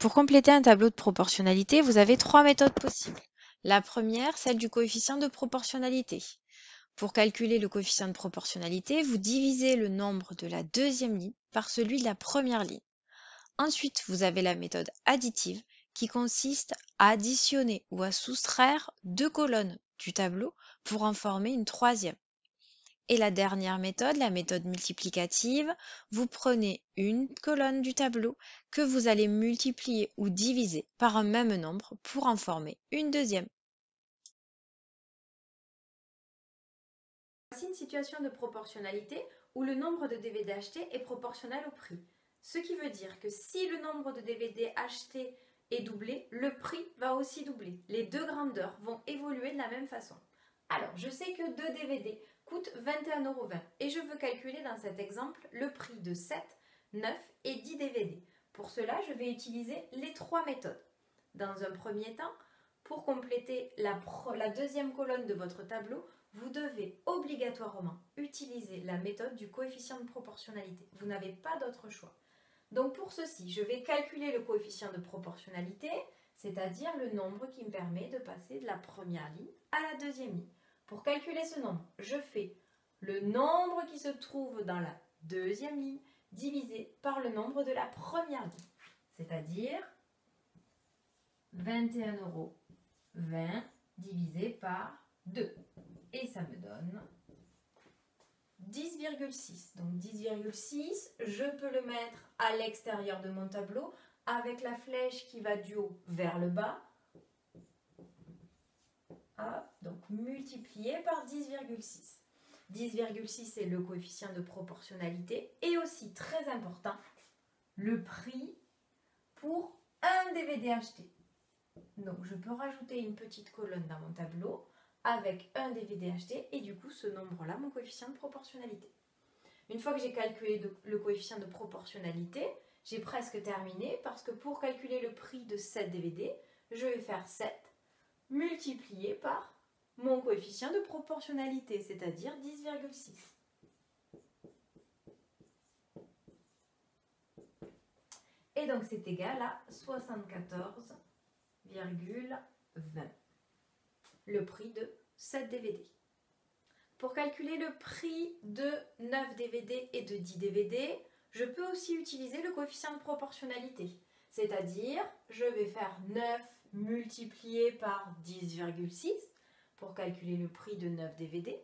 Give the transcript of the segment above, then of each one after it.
Pour compléter un tableau de proportionnalité, vous avez trois méthodes possibles. La première, celle du coefficient de proportionnalité. Pour calculer le coefficient de proportionnalité, vous divisez le nombre de la deuxième ligne par celui de la première ligne. Ensuite, vous avez la méthode additive qui consiste à additionner ou à soustraire deux colonnes du tableau pour en former une troisième. Et la dernière méthode, la méthode multiplicative, vous prenez une colonne du tableau que vous allez multiplier ou diviser par un même nombre pour en former une deuxième. Voici une situation de proportionnalité où le nombre de DVD achetés est proportionnel au prix. Ce qui veut dire que si le nombre de DVD achetés est doublé, le prix va aussi doubler. Les deux grandeurs vont évoluer de la même façon. Alors, je sais que 2 DVD coûtent 21,20 € et je veux calculer dans cet exemple le prix de 7, 9 et 10 DVD. Pour cela, je vais utiliser les trois méthodes. Dans un premier temps, pour compléter la deuxième colonne de votre tableau, vous devez obligatoirement utiliser la méthode du coefficient de proportionnalité. Vous n'avez pas d'autre choix. Donc pour ceci, je vais calculer le coefficient de proportionnalité, c'est-à-dire le nombre qui me permet de passer de la première ligne à la deuxième ligne. Pour calculer ce nombre, je fais le nombre qui se trouve dans la deuxième ligne divisé par le nombre de la première ligne, c'est-à-dire 21,20 € divisé par 2. Et ça me donne 10,6. Donc 10,6, je peux le mettre à l'extérieur de mon tableau avec la flèche qui va du haut vers le bas. Hop, donc multiplié par 10,6. 10,6 c'est le coefficient de proportionnalité et aussi très important, le prix pour un DVD acheté. Donc je peux rajouter une petite colonne dans mon tableau avec un DVD acheté et du coup ce nombre-là, mon coefficient de proportionnalité. Une fois que j'ai calculé le coefficient de proportionnalité, j'ai presque terminé parce que pour calculer le prix de 7 DVD, je vais faire 7 multiplié par mon coefficient de proportionnalité, c'est-à-dire 10,6. Et donc c'est égal à 74,20. Le prix de 7 DVD. Pour calculer le prix de 9 DVD et de 10 DVD, je peux aussi utiliser le coefficient de proportionnalité. C'est-à-dire, je vais faire 9 multiplié par 10,6 pour calculer le prix de 9 DVD.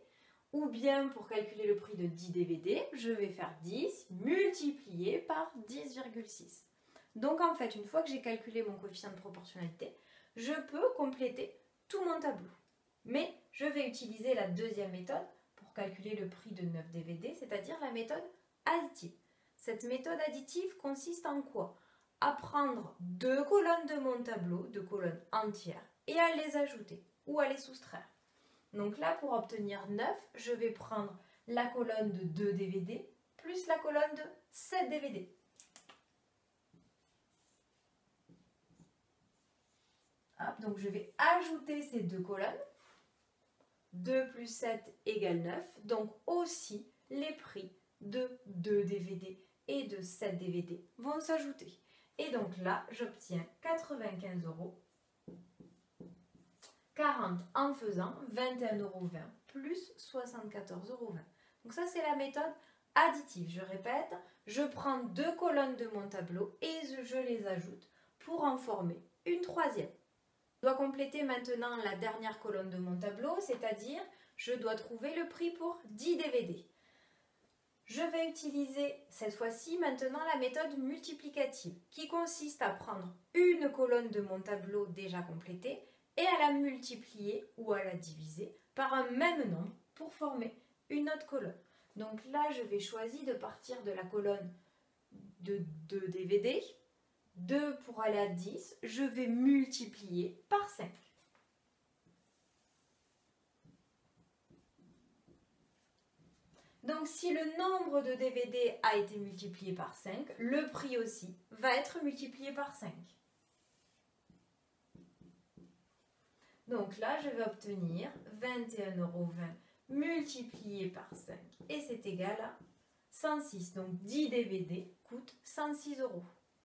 Ou bien pour calculer le prix de 10 DVD, je vais faire 10 multiplié par 10,6. Donc en fait, une fois que j'ai calculé mon coefficient de proportionnalité, je peux compléter tout mon tableau. Mais je vais utiliser la deuxième méthode pour calculer le prix de 9 DVD, c'est-à-dire la méthode additive. Cette méthode additive consiste en quoi? À prendre deux colonnes de mon tableau, deux colonnes entières, et à les ajouter ou à les soustraire. Donc là, pour obtenir 9, je vais prendre la colonne de 2 DVD plus la colonne de 7 DVD. Hop, donc je vais ajouter ces deux colonnes. 2 plus 7 égale 9. Donc aussi, les prix de 2 DVD et de 7 DVD vont s'ajouter. Et donc là, j'obtiens 95 €, 40 en faisant 21,20 € plus 74,20 €. Donc ça, c'est la méthode additive. Je répète, je prends deux colonnes de mon tableau et je les ajoute pour en former une troisième. Je dois compléter maintenant la dernière colonne de mon tableau, c'est-à-dire je dois trouver le prix pour 10 DVD. Je vais utiliser cette fois-ci maintenant la méthode multiplicative qui consiste à prendre une colonne de mon tableau déjà complétée et à la multiplier ou à la diviser par un même nombre pour former une autre colonne. Donc là, je vais choisir de partir de la colonne de 2 DVD. 2 pour aller à 10, je vais multiplier par 5. Donc si le nombre de DVD a été multiplié par 5, le prix aussi va être multiplié par 5. Donc là, je vais obtenir 21,20 € multiplié par 5 et c'est égal à 106. Donc 10 DVD coûtent 106 €.